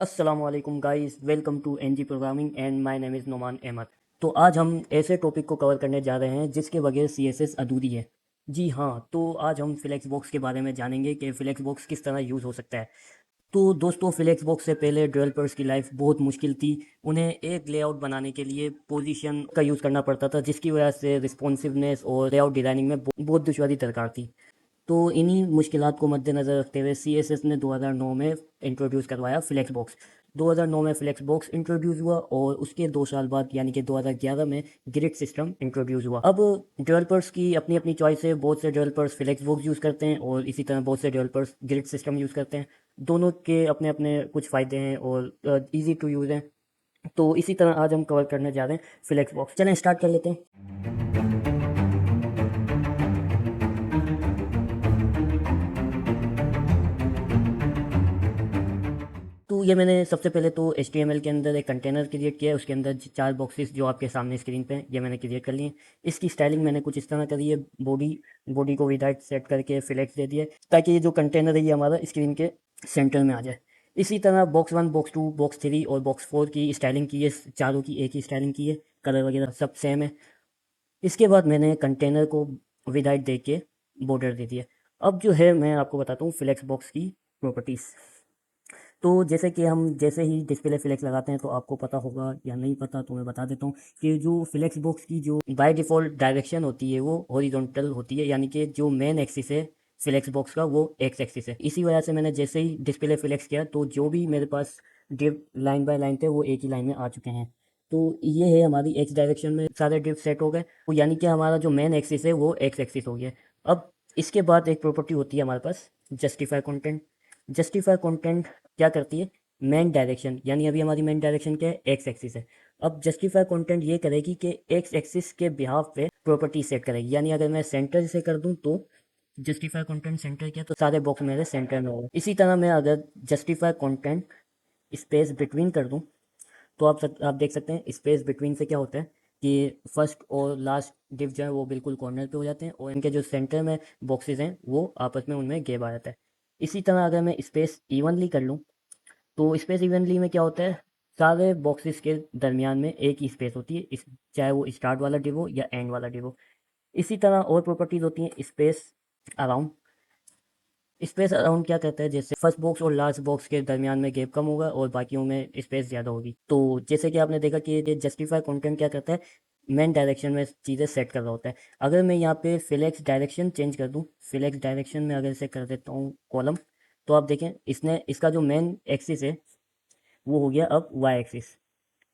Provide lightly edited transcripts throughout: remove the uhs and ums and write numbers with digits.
अस्सलाम वालेकुम guys, welcome to NG programming and my name is Noman Ahmad. तो आज हम ऐसे टॉपिक को कवर करने जा रहे हैं जिसके बगैर सीएसएस अधूरी है। जी हाँ, तो आज हम फ्लेक्स बॉक्स के बारे में जानेंगे कि फ्लेक्स बॉक्स किस तरह यूज़ हो सकता है। तो दोस्तों, फ्लेक्स बॉक्स से पहले डेवलपर्स की लाइफ बहुत मुश्किल थी। उन्हें एक लेआउट बनाने के लिए पोजीशन का यूज़ करना पड़ता था, जिसकी वजह से रिस्पॉन्सिवनेस और लेआउट डिज़ाइनिंग में बहुत दुश्वारी दरकार थी। तो इन्हीं मुश्किलात को मद्देनज़र रखते हुए सीएसएस ने 2009 में इंट्रोड्यूस करवाया फ्लेक्स बॉक्स। 2009 में फ्लेक्स बॉक्स इंट्रोड्यूस हुआ और उसके 2 साल बाद यानी कि 2011 में ग्रिड सिस्टम इंट्रोड्यूस हुआ। अब डेवलपर्स की अपनी अपनी चॉइस है। बहुत से डेवलपर्स फ्लेक्स बॉक्स यूज़ करते हैं और इसी तरह बहुत से डेवलपर्स ग्रिड सिस्टम यूज़ करते हैं। दोनों के अपने अपने कुछ फ़ायदे हैं और ईजी टू यूज़ हैं। तो इसी तरह आज हम कवर करने जा रहे हैं फ्लेक्स बॉक्स। चलें स्टार्ट कर लेते हैं। तो ये मैंने सबसे पहले तो HTML के अंदर एक कंटेनर क्रिएट किया है। उसके अंदर 4 बॉक्सेस जो आपके सामने स्क्रीन पे हैं, ये मैंने क्रिएट कर लिए हैं। इसकी स्टाइलिंग मैंने कुछ इस तरह करी है। बॉडी बॉडी को विद हाइट सेट करके फ्लेक्स दे दिया है, ताकि ये जो कंटेनर है ये हमारा स्क्रीन के सेंटर में आ जाए। इसी तरह बॉक्स 1, बॉक्स 2, बॉक्स 3 और बॉक्स 4 की स्टाइलिंग की है। चारों की एक ही स्टाइलिंग की है, कलर वगैरह सब सेम है। इसके बाद मैंने कंटेनर को विद हाइट दे के बॉर्डर दे दिया। अब जो है मैं आपको बताता हूँ फ्लेक्स बॉक्स की प्रॉपर्टीज़। तो जैसे कि हम जैसे ही डिस्प्ले फ्लेक्स लगाते हैं, तो आपको पता होगा या नहीं पता, तो मैं बता देता हूँ कि जो फ्लेक्स बॉक्स की जो बाय डिफ़ॉल्ट डायरेक्शन होती है वो हॉरिजॉन्टल होती है, यानी कि जो मेन एक्सिस है फ्लेक्स बॉक्स का वो एक्स एक्सिस है। इसी वजह से मैंने जैसे ही डिस्प्ले फ्लेक्स किया तो जो भी मेरे पास डिव लाइन बाय लाइन थे वो एक ही लाइन में आ चुके हैं। तो ये है हमारी एक्स डायरेक्शन में सारे डिव सेट हो गए, तो यानी कि हमारा जो मेन एक्सिस है वो एक्स एक्सिस हो गया। अब इसके बाद एक प्रॉपर्टी होती है हमारे पास, जस्टिफाई कंटेंट। जस्टिफाई कंटेंट क्या करती है? मेन डायरेक्शन, यानी अभी हमारी मेन डायरेक्शन क्या है? एक्स एक्सिस है। अब जस्टिफाई कंटेंट ये करेगी कि एक्स एक्सिस के बिहाफ पे प्रॉपर्टी सेट करेगी। यानी अगर मैं सेंटर से कर दूं तो जस्टिफाई कंटेंट सेंटर क्या, तो सारे बॉक्स मेरे सेंटर में होगा। इसी तरह मैं अगर जस्टिफाई कंटेंट स्पेस बिटवीन कर दूं तो आप देख सकते हैं स्पेस बिटवीन से क्या होता है कि फर्स्ट और लास्ट डिव जो है वो बिल्कुल कॉर्नर पे हो जाते हैं और इनके जो सेंटर में बॉक्सेस हैं वो आपस में उनमें गैप आ जाता है। इसी तरह अगर मैं स्पेस इवनली कर लूँ तो स्पेस इवनली में क्या होता है, सारे बॉक्सेस के दरमियान में एक ही स्पेस होती है, इस चाहे वो स्टार्ट वाला डिव हो या एंड वाला डिव हो। इसी तरह और प्रॉपर्टीज होती हैं स्पेस अराउंड। स्पेस अराउंड क्या कहता है, जैसे फर्स्ट बॉक्स और लास्ट बॉक्स के दरमियान में गैप कम होगा और बाकियों में स्पेस ज़्यादा होगी। तो जैसे कि आपने देखा कि ये जस्टिफाई कंटेंट क्या करता है, मेन डायरेक्शन में चीज़ें सेट कर रहा होता है। अगर मैं यहाँ पे फ्लेक्स डायरेक्शन चेंज कर दूँ, फ्लेक्स डायरेक्शन में अगर इसे कर देता हूँ कॉलम, तो आप देखें इसने इसका जो मेन एक्सिस है वो हो गया अब वाई एक्सिस।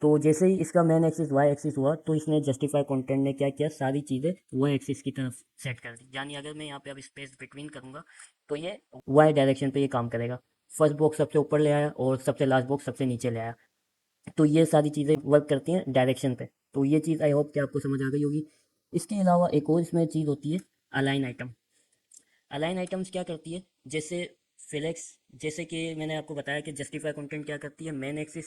तो जैसे ही इसका मेन एक्सिस वाई एक्सिस हुआ तो इसने जस्टिफाई कंटेंट ने क्या किया, सारी चीज़ें वाई एक्सिस की तरफ सेट कर दी। यानी अगर मैं यहाँ पे अब स्पेस बिटवीन करूँगा तो ये वाई डायरेक्शन पे ये काम करेगा। फर्स्ट बॉक्स सबसे ऊपर ले आया और सबसे लास्ट बॉक्स सबसे नीचे ले आया। तो ये सारी चीज़ें वर्क करती हैं डायरेक्शन पे। तो ये चीज़ आई होप कि आपको समझ आ गई होगी। इसके अलावा एक और इसमें चीज़ होती है, अलाइन आइटम। अलाइन आइटम्स क्या करती है, जैसे फ्लेक्स, जैसे कि मैंने आपको बताया कि जस्टिफाई कंटेंट क्या करती है, मेन एक्सिस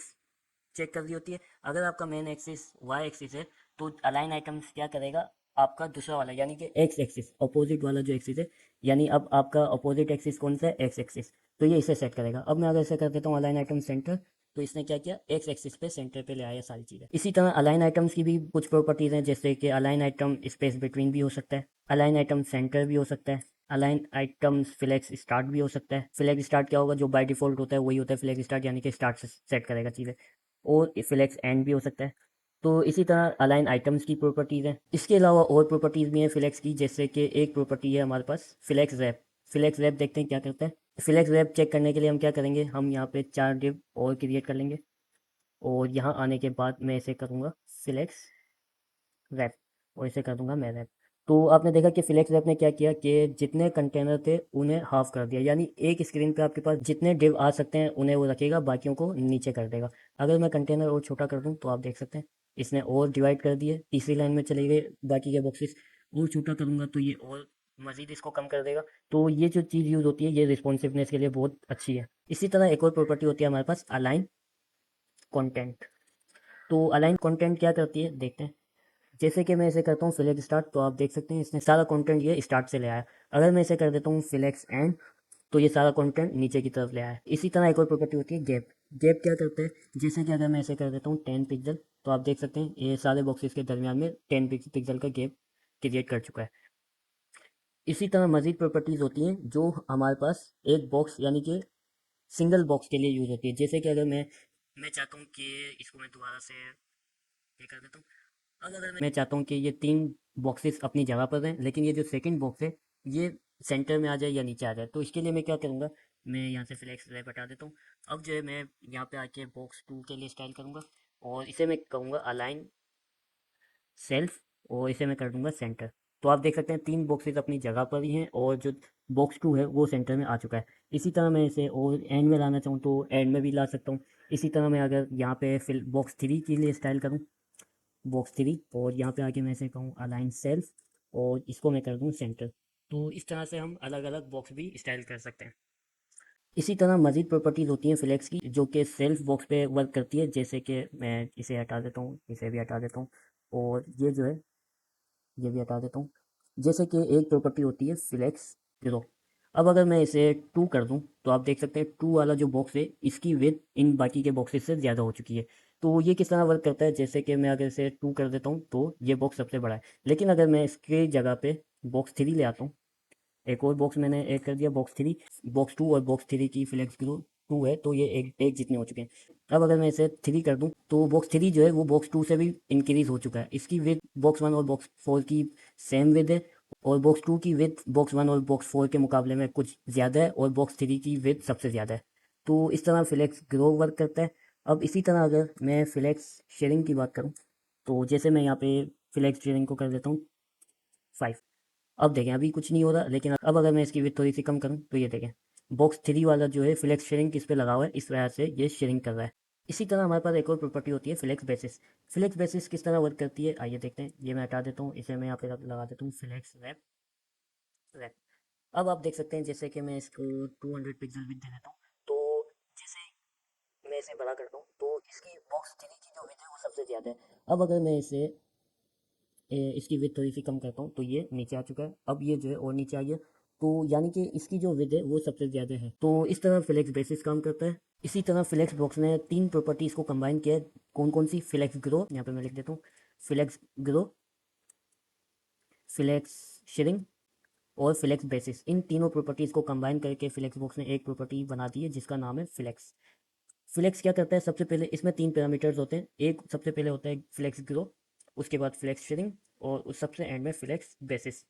चेक कर रही होती है। अगर आपका मेन एक्सिस वाई एक्सिस है तो अलाइन आइटम्स क्या करेगा, आपका दूसरा वाला यानी कि एक्स एक्सिस अपोजिट वाला जो एक्सिस है, यानी अब आपका अपोजिट एक्सिस कौन सा है, एक्स एक्सिस, तो ये इसे सेट करेगा। अब मैं अगर इसे कर देता हूँ अलाइन आइटम सेंटर, तो इसने क्या किया, एक्स एक्सिस पे सेंटर पे ले आया सारी चीज़ें। इसी तरह अलाइन आइटम्स की भी कुछ प्रॉपर्टीज़ हैं, जैसे कि अलाइन आइटम स्पेस बिटवीन भी हो सकता है, अलाइन आइटम सेंटर भी हो सकता है, अलाइन आइटम्स फ्लैग स्टार्ट भी हो सकता है। फ्लैग स्टार्ट क्या होगा, जो बाय डिफॉल्ट होता है वही होता है फ्लैग स्टार्ट, यानी कि स्टार्ट से सेट करेगा चीज़ें। और फ्लैग एंड भी हो सकता है। तो इसी तरह अलाइन आइटम्स की प्रॉपर्टीज़ हैं। इसके अलावा और प्रॉपर्टीज़ भी हैं फ्लैग्स की, जैसे कि एक प्रॉपर्टी है हमारे पास फ्लैग्स रैप। फ्लैग्स रैप देखते हैं क्या करता है। फ्लैग्स रैप चेक करने के लिए हम क्या करेंगे, हम यहाँ पे 4 डिव और क्रिएट कर लेंगे और यहाँ आने के बाद मैं इसे करूँगा फ्लैग्स रैप और इसे कर दूंगा मैं रैप। तो आपने देखा कि फ्लेक्स रैप ने क्या किया कि जितने कंटेनर थे उन्हें हाफ कर दिया, यानी एक स्क्रीन पे आपके पास जितने डिव आ सकते हैं उन्हें वो रखेगा, बाकियों को नीचे कर देगा। अगर मैं कंटेनर और छोटा कर दूं तो आप देख सकते हैं इसने और डिवाइड कर दिए, तीसरी लाइन में चले गए बाकी के बॉक्सेस। और छोटा करूंगा तो ये और मज़ीद इसको कम कर देगा। तो ये जो चीज़ यूज़ होती है ये रिस्पॉन्सिवनेस के लिए बहुत अच्छी है। इसी तरह एक और प्रॉपर्टी होती है हमारे पास, अलाइन कंटेंट। तो अलाइन कंटेंट क्या करती है देखते हैं। जैसे कि मैं इसे करता हूँ फ्लेक्स स्टार्ट, तो आप देख सकते हैं इसने सारा कंटेंट ये स्टार्ट से ले आया। अगर मैं इसे कर देता हूँ फ्लेक्स एंड, तो ये सारा कंटेंट नीचे की तरफ ले आया है। इसी तरह एक और प्रॉपर्टी होती है गैप। गैप क्या करता है, जैसे कि अगर मैं ऐसे कर देता हूँ 10 पिक्सल, तो आप देख सकते हैं ये सारे बॉक्सेस के दरमियान में 10 पिक्सल का गैप क्रिएट कर चुका है। इसी तरह मजीद प्रॉपर्टीज़ होती हैं जो हमारे पास एक बॉक्स यानी कि सिंगल बॉक्स के लिए यूज़ होती है। जैसे कि अगर मैं चाहता हूँ कि इसको मैं दोबारा से ये कर देता हूँ। अब अगर मैं चाहता हूँ कि ये 3 बॉक्सेस अपनी जगह पर रहें, लेकिन ये जो सेकंड बॉक्स है ये सेंटर में आ जाए या नीचे आ जाए, तो इसके लिए मैं क्या करूँगा, मैं यहाँ से फ्लेक्स रैप हटा देता हूँ। अब जो है मैं यहाँ पे आके बॉक्स 2 के लिए स्टाइल करूँगा और इसे मैं कहूँगा अलाइन सेल्फ, और इसे मैं कर दूंगा सेंटर। तो आप देख सकते हैं 3 बॉक्सेस अपनी जगह पर ही हैं और जो बॉक्स 2 है वो सेंटर में आ चुका है। इसी तरह मैं इसे और एंड में लाना चाहूँ तो एंड में भी ला सकता हूँ। इसी तरह मैं अगर यहाँ पे फिल बॉक्स 3 के लिए स्टाइल करूँ, बॉक्स 3, और यहाँ पे आके मैं इसे कहूँ अलाइन सेल्फ और इसको मैं कर दूँ सेंटर। तो इस तरह से हम अलग अलग बॉक्स भी स्टाइल कर सकते हैं। इसी तरह मज़ीद प्रॉपर्टीज़ होती हैं फ्लेक्स की जो कि सेल्फ बॉक्स पे वर्क करती है। जैसे कि मैं इसे हटा देता हूँ, इसे भी हटा देता हूँ, और ये जो है ये भी हटा देता हूँ। जैसे कि एक प्रॉपर्टी होती है फ्लेक्स ग्रो। अब अगर मैं इसे 2 कर दूं तो आप देख सकते हैं 2 वाला जो बॉक्स है इसकी विड्थ इन बाकी के बॉक्सेस से ज़्यादा हो चुकी है। तो ये किस तरह वर्क करता है, जैसे कि मैं अगर इसे 2 कर देता हूँ तो ये बॉक्स सबसे बड़ा है, लेकिन अगर मैं इसके जगह पे बॉक्स 3 ले आता हूँ, एक और बॉक्स मैंने ऐड कर दिया बॉक्स 3, बॉक्स 2 और बॉक्स 3 की फ्लेक्स ग्रो 2 है तो ये एक एक जितने हो चुके हैं। अब अगर मैं इसे 3 कर दूं तो बॉक्स 3 जो है वो बॉक्स 2 से भी इंक्रीज हो चुका है। इसकी विथ बॉक्स 1 और बॉक्स 4 की सेम विथ है, और बॉक्स 2 की विथ बॉक्स 1 और बॉक्स 4 के मुकाबले में कुछ ज़्यादा है, और बॉक्स 3 की विथ सबसे ज़्यादा है। तो इस तरह फ्लेक्स ग्रो वर्क करता है। अब इसी तरह अगर मैं फ्लेक्स शेयरिंग की बात करूँ, तो जैसे मैं यहाँ पे फ्लेक्स शेयरिंग को कर देता हूँ 5। अब देखें अभी कुछ नहीं हो रहा, लेकिन अब अगर मैं इसकी विड्थ थोड़ी सी कम करूँ तो ये देखें बॉक्स 3 वाला जो है फ्लेक्स शेयरिंग किस पे लगा हुआ है, इस वजह से ये शेयरिंग कर रहा है। इसी तरह हमारे पास एक और प्रॉपर्टी होती है फ्लेक्स बेसिस। फ्लेक्स बेसिस किस तरह वर्क करती है आइए देखते हैं। ये मैं हटा देता हूँ, इसे मैं यहाँ पे लगा देता हूँ फ्लेक्स रैप रैप। अब आप देख सकते हैं जैसे कि मैं इसको 200 पिक्सल विड्थ दे देता हूँ, तो जैसे मैं इसे बड़ा करता हूँ तो इसकी बॉक्स 3 की जो विड्थ है वो सबसे ज़्यादा है। अब अगर मैं इसे इसकी विड्थ थोड़ी सी कम करता हूँ तो ये नीचे आ चुका है। अब ये जो है और नीचे आ गया, तो यानी कि इसकी जो विड्थ है वो सबसे ज़्यादा है। तो इस तरह फ्लेक्स बेसिस काम करता है। इसी तरह फ्लेक्स बॉक्स ने 3 प्रॉपर्टीज़ को कंबाइन किया है। कौन कौन सी, फ्लेक्स ग्रो, यहाँ पे मैं लिख देता हूँ फ्लेक्स ग्रो, फ्लेक्स शेयरिंग और फ्लेक्स बेसिस। इन तीनों प्रॉपर्टीज़ को कंबाइन करके फ्लेक्स बॉक्स ने एक प्रॉपर्टी बना दी है जिसका नाम है फ्लेक्स। फ्लेक्स क्या करता है, सबसे पहले इसमें 3 पैरामीटर्स होते हैं। एक सबसे पहले होता है फ्लेक्स ग्रो, उसके बाद फ्लेक्स शेयरिंग, और उस सबसे एंड में फ्लेक्स बेसिस।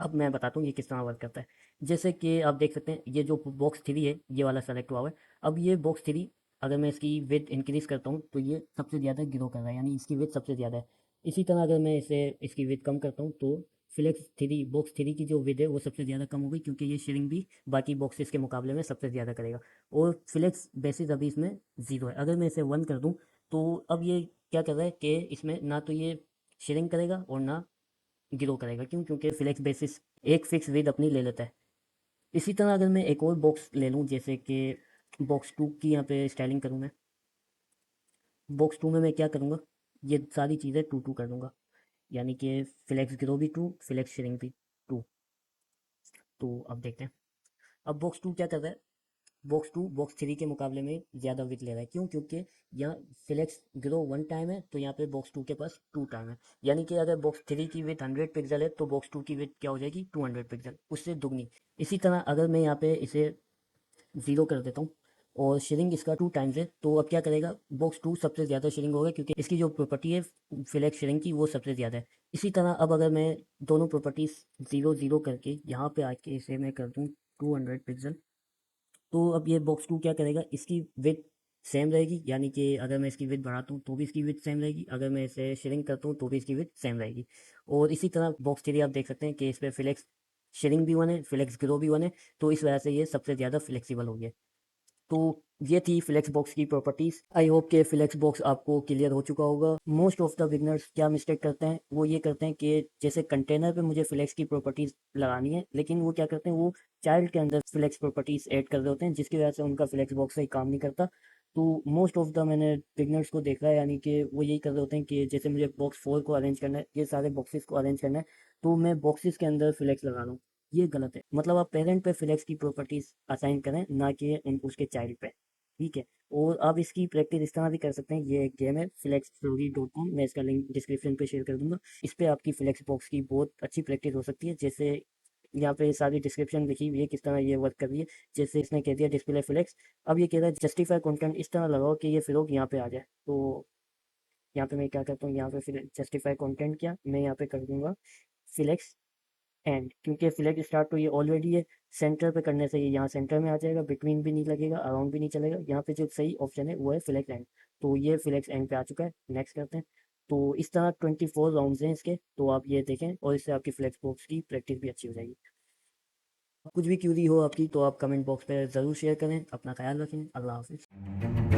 अब मैं बताता हूँ ये किस तरह वर्क करता है। जैसे कि आप देख सकते हैं ये जो बॉक्स 3 है ये वाला सेलेक्ट हुआ हुआ है। अब ये बॉक्स 3 अगर मैं इसकी विड्थ इंक्रीज करता हूँ तो ये सबसे ज़्यादा ग्रो कर रहा है, यानी इसकी विड्थ सबसे ज़्यादा है। इसी तरह अगर मैं इसे इसकी विड्थ कम करता हूँ तो बॉक्स 3 की जो विड्थ है वो सबसे ज़्यादा कम हो गई, क्योंकि ये शेयरिंग भी बाकी बॉक्सेस के मुकाबले में सबसे ज़्यादा करेगा। और फ्लेक्स बेसिस अभी इसमें 0 है। अगर मैं इसे 1 कर दूँ तो अब ये क्या कर रहा है कि इसमें ना तो ये शेयरिंग करेगा और ना ग्रो करेगा। क्यों? क्योंकि फ्लेक्स बेसिस एक फिक्स विद अपनी ले लेता है। इसी तरह अगर मैं एक और बॉक्स ले लूँ, जैसे कि बॉक्स 2 की यहाँ पे स्टाइलिंग करूँ मैं, बॉक्स 2 में मैं क्या करूँगा, ये सारी चीज़ें 2 2 कर दूँगा, यानी कि फ्लेक्स ग्रो भी 2, फ्लेक्स शेयरिंग भी 2। तो अब देखते हैं अब बॉक्स 2 क्या कर रहा है। बॉक्स 2 बॉक्स 3 के मुकाबले में ज़्यादा विथ ले रहा है। क्यों? क्योंकि यहाँ फ्लेक्स ग्रो 1 टाइम है तो यहाँ पे बॉक्स 2 के पास 2 टाइम है। यानी कि अगर बॉक्स 3 की विथ 100 पिक्सल है तो बॉक्स 2 की विथ क्या हो जाएगी, 200 पिक्सल, उससे दुगनी। इसी तरह अगर मैं यहाँ पे इसे 0 कर देता हूँ और शेयरिंग इसका 2 टाइम्स है, तो अब क्या करेगा, बॉक्स 2 सबसे ज़्यादा शेयरिंग होगा क्योंकि इसकी जो प्रॉपर्टी है फ्लेक्स शेयरिंग की वो सबसे ज़्यादा है। इसी तरह अब अगर मैं दोनों प्रॉपर्टीज 0 0 करके यहाँ पे आके इसे मैं कर दूँ 200 पिक्सल, तो अब ये बॉक्स 2 क्या करेगा, इसकी विड्थ सेम रहेगी, यानी कि अगर मैं इसकी विड्थ बढ़ाता हूँ तो भी इसकी विड्थ सेम रहेगी, अगर मैं इसे शेयरिंग करता हूँ तो भी इसकी विड्थ सेम रहेगी। और इसी तरह बॉक्स 3 आप देख सकते हैं कि इस पर फ्लेक्स शेयरिंग भी 1 है, फ्लेक्स ग्रो भी 1 है, तो इस वजह से ये सबसे ज़्यादा फ्लेक्सिबल हो गया। तो ये थी फ्लेक्स बॉक्स की प्रॉपर्टीज़। आई होप कि फ्लेक्स बॉक्स आपको क्लियर हो चुका होगा। मोस्ट ऑफ द बिगनर्स क्या मिस्टेक करते हैं, वो ये करते हैं कि जैसे कंटेनर पे मुझे फ्लेक्स की प्रॉपर्टीज़ लगानी है, लेकिन वो क्या करते हैं, वो चाइल्ड के अंदर फ्लेक्स प्रॉपर्टीज़ ऐड कर रहे होते हैं, जिसकी वजह से उनका फ्लेक्स बॉक्स सही काम नहीं करता। तो मोस्ट ऑफ द मैंने बिगनर्स को देखा है, यानी कि वो यही कर रहे होते हैं कि जैसे मुझे बॉक्स 4 को अरेंज करना है, ये सारे बॉक्सेस को अरेंज करना है, तो मैं बॉक्सेस के अंदर फ्लेक्स लगा रहा हूँ। ये गलत है। मतलब आप पेरेंट पे फ्लेक्स की प्रॉपर्टीज असाइन करें, ना कि उसके चाइल्ड पे। ठीक है। और आप इसकी प्रैक्टिस इस तरह भी कर सकते हैं, ये एक गेम है flexstory.com, मैं इसका लिंक डिस्क्रिप्शन पे शेयर कर दूंगा। इस पे आपकी फ्लेक्स बॉक्स की बहुत अच्छी प्रैक्टिस हो सकती है। जैसे यहाँ पे सारी डिस्क्रिप्शन लिखी हुई है किस तरह ये वर्क कर रही है। जैसे इसने कह दिया डिस्प्ले फ्लेक्स, अब ये कह रहा है जस्टिफाई कंटेंट इस तरह लगाओ कि ये फ्लॉग यहाँ पे आ जाए। तो यहाँ पे मैं क्या करता हूँ, यहाँ पे फिर जस्टिफाई कंटेंट किया, मैं यहाँ पे कर दूंगा फ्लेक्स एंड, क्योंकि फ्लैग स्टार्ट तो ये ऑलरेडी है, सेंटर पे करने से ये यहाँ सेंटर में आ जाएगा, बिटवीन भी नहीं लगेगा, अराउंड भी नहीं चलेगा। यहाँ पे जो सही ऑप्शन है वो है फ्लैग एंड। तो ये फ्लैग एंड पे आ चुका है, नेक्स्ट करते हैं। तो इस तरह 24 राउंड्स हैं इसके, तो आप ये देखें और इससे आपकी फ्लैक्स बॉक्स की प्रैक्टिस भी अच्छी हो जाएगी। कुछ भी क्यूरी हो आपकी तो आप कमेंट बॉक्स पे ज़रूर शेयर करें। अपना ख्याल रखें। अल्लाह हाफिज़।